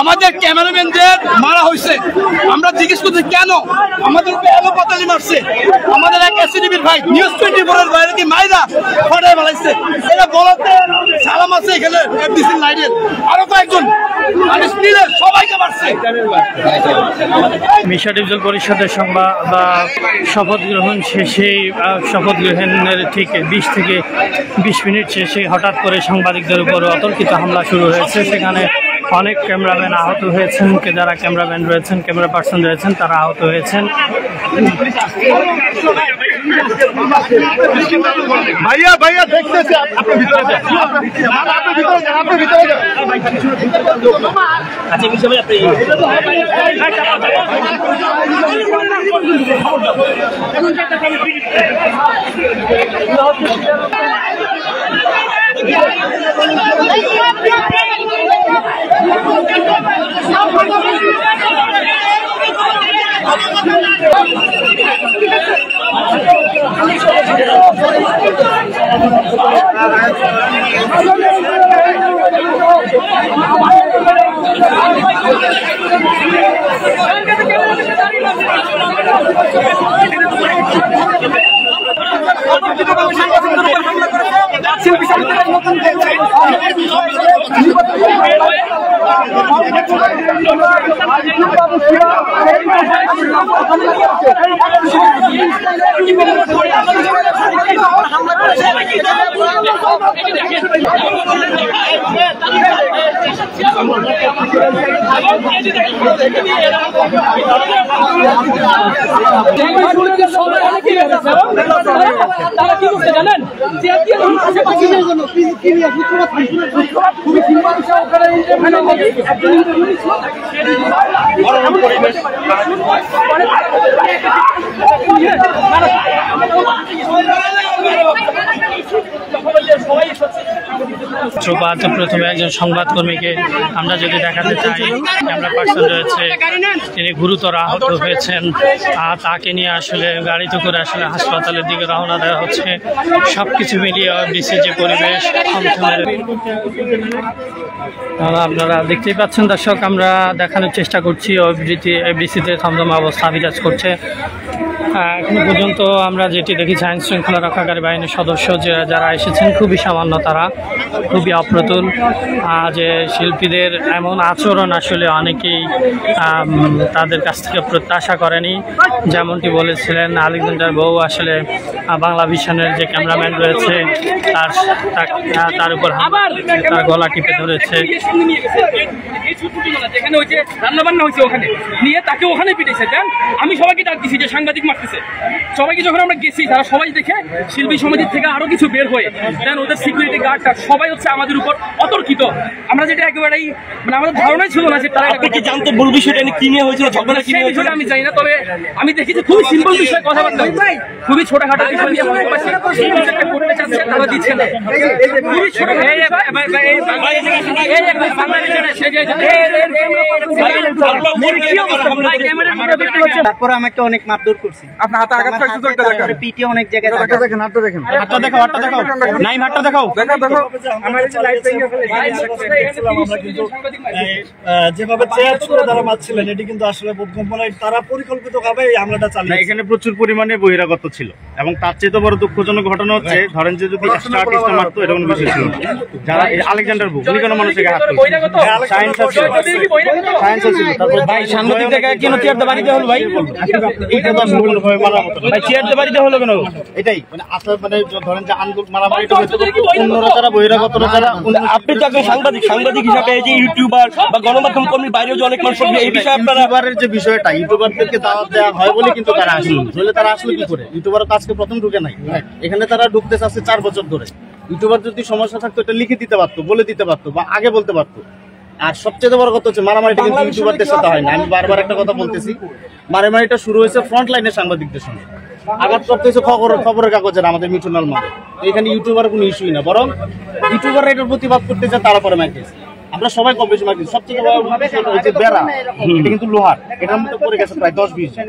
আমাদের ক্যামেরাম্যানদের মারা হয়েছে, আমরা জিজ্ঞেস করছি কেন আমাদের এলো পাতালি মারছে। আমাদের এক এসিডিবির ভাই নিউজ 24 এর বাইরে কি মাইরা ফটায় ফেলাইছে। এটা বলতে সালাম আছে এখানে এফডিসি লাইনের আরো কয়েকজন সবাইকে মারছে। মিশা ডিভিশন পরিষদের সংবাদ বা শপথ গ্রহণ শেষে শপথ গ্রহণের ঠিক 20 থেকে 20 মিনিট শেষে হঠাৎ করে সাংবাদিকদের উপর অতর্কিত হামলা শুরু হয়েছে। সেখানে অনেক ক্যামেরাম্যান আহত হয়েছেন, যারা ক্যামেরাম্যান রয়েছেন, ক্যামেরা পার্সন রয়েছেন, তারা আহত হয়েছেন। ভাইয়া ভাইয়া দেখতেছি, আপনি ভিতরে যান, আপনি ভিতরে যান, আপনি ভিতরে যান। আচ্ছা মিশা ভাই আপনি প্রথমে একজন সংবাদকর্মীকে আমরা যদি দেখাতে চাই, ক্যামেরা পার্সন রয়েছে, তিনি গুরুতর আহত হয়েছেন। তাকে নিয়ে আসলে গাড়িতে করে আসলে হাসপাতালের দিকে রওনা দেওয়া হচ্ছে। সবকিছু মিলিয়ে এফডিসি যে পরিবেশ, আপনারা দেখতেই পাচ্ছেন দর্শক, আমরা দেখানোর চেষ্টা করছি এফডিসিতে থমথমে অবস্থা বিরাজ করছে। এখনো পর্যন্ত আমরা যেটি দেখেছি, আইন শৃঙ্খলা রক্ষাকারী বাহিনীর সদস্য যারা এসেছেন খুবই সামান্য, তারা খুবই অপ্রতুল। যে শিল্পীদের এমন আচরণ আসলে অনেকেই তাদের কাছ থেকে প্রত্যাশা করেনি। যেমনটি বলেছিলেন আলেকজান্ডার বউ, আসলে বাংলা ভিশনের যে ক্যামেরাম্যান রয়েছে তার উপর তার গলা টিপে ধরেছে। যেখানে হয়েছে রান্না বান্না হয়েছে ওখানে নিয়ে তাকে ওখানে পিটেছে। আমি সবাইকে ডাক দিছি যে সাংবাদিক মারতেছে, সবাইকে যখন আমরা গেছি তারা সবাই দেখে শিল্পী সমিতির থেকে আরো কিছু বের হয়ে দেন ওদের সিকিউরিটি গার্ড সবাই হচ্ছে আমাদের উপর অতর্কিত। আমরা যেটা একেবারেই মানে আমাদের ধারণাই ছিল না যে তারা কি জানতে বলবি সেটা কি নিয়ে হয়েছিল, ঝগড়া কি নিয়ে হয়েছিল আমি জানি না। তবে আমি দেখেছি খুবই সিম্পল বিষয়ে কথাবার্তা, খুবই ছোটখাটো বিষয় নিয়ে করতে চাচ্ছে, তারা দিচ্ছে না। খুবই ছোট তারপর আমাকে অনেক মারধর করছে। আপনার হাতে আঘাত পাইছে তো, একটা দেখেন পিঠে অনেক জায়গায়। হাতটা দেখেন, হাতটা দেখেন, হাতটা দেখাও, হাতটা দেখাও, নাইম হাতটা দেখাও, দেখাও দেখাও। আমার এই লাইট ভেঙে যেভাবে চেয়ার ছুঁড়ে তারা মারছিলেন, এটি কিন্তু আসলে বোধগম্যনয়। তারা পরিকল্পিতভাবে এই হামলাটা চালিয়েছে। এখানে প্রচুর পরিমাণে বহিরাগত ছিল এবং তার চেয়ে তো বড় দুঃখজনক ঘটনা হচ্ছে, ধরেন যে নিজে যদি এক্সট্রা আর্টিস্ট মারতো এটা কোনো বিষয় ছিল না। যারা আলেকজান্ডার বুক উনি কোনো মানুষের হাত সায়েন্স আছে, সায়েন্স আছে। তারপর ভাই সাংবাদিক থেকে কেন চেয়ারতে বাড়িতে হলো ভাই? এইটা তো আসলে কোনোভাবে মারার মতো ভাই, চেয়ারতে বাড়িতে হলো কেন? এটাই মানে আসলে মানে ধরেন যে আন্দোলন মারামারিটা হয়তো অন্যরা যারা বহিরাগতরা যারা, আপনি তো একজন সাংবাদিক হিসাবে এই যে ইউটিউবার বা গণমাধ্যম কর্মীর বাইরেও যে অনেক মানুষ এই বিষয়ে আপনারা ইউটিউবারের যে বিষয়টা, ইউটিউবারদেরকে দাওয়াত দেওয়া হয় বলে কিন্তু তারা আসলো, তাহলে তারা আসলো কি করে? ইউটিউবার আজকে প্রথম ঢুকে নাই, এখানে তারা ঢুকতে চাচ্ছে 4 বছর ধরে। ইউটিউবার যদি সমস্যা থাকতো এটা লিখে দিতে পারতো, বলে দিতে পারতো বা আগে বলতে পারতো। আর সবচেয়ে বড় কথা হচ্ছে মারামারিটা কিন্তু ইউটিউবারদের সাথে হয় না। আমি বারবার একটা কথা বলতেছি, মারামারিটা শুরু হয়েছে ফ্রন্ট লাইনের সাংবাদিকদের সঙ্গে, আঘাতপ্রাপ্ত হয়েছে খবরের কাগজের আমাদের মিঠুনাল মাঝে। এখানে ইউটিউবার কোনো ইস্যুই না, বরং ইউটিউবাররা এটার প্রতিবাদ করতে চায়, তারা পরে মাইক দিয়েছে। আমরা সবাই কম বেশি মাইক দিচ্ছি। সবচেয়ে বড় হচ্ছে বেড়া, এটা কিন্তু লোহার, এটার মধ্যে পড়ে গেছে প্রায় 10-20 জন।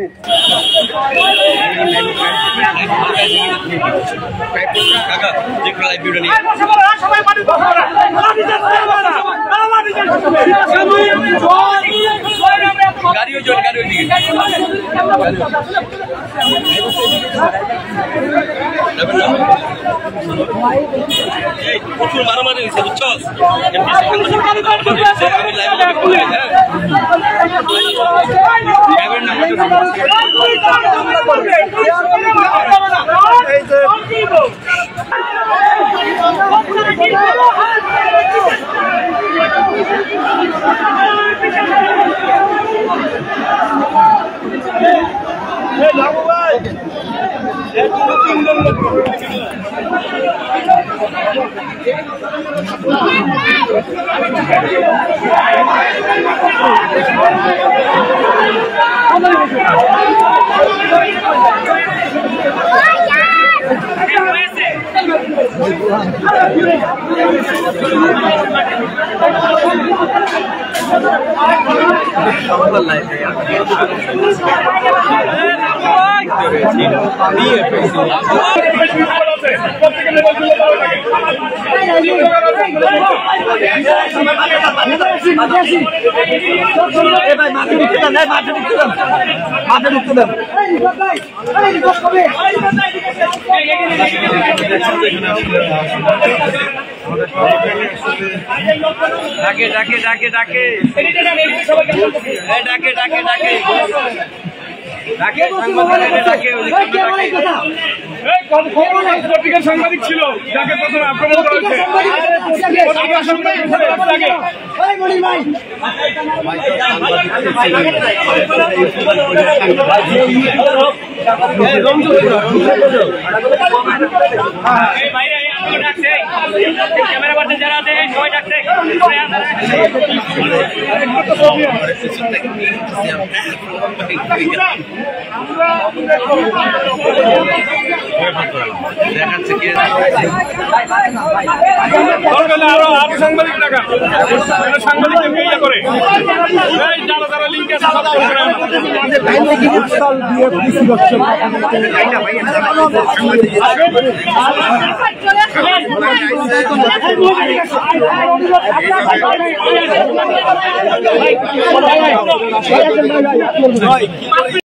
প্রচুর মারামারি হয়েছে বুঝছো? ডাকে ডাকে ডাকে ডাকে ডাকে ডাকে ডাকে সাংবাদিক ছিল যাকে প্রথমে আক্রমণ করা ক্যামেরা পার্সন যারা আছে সবাই ডাকছে আরো সাংবাদিক টাকা সাংবাদিক করে যারা যারা লিঙ্ক আছে সব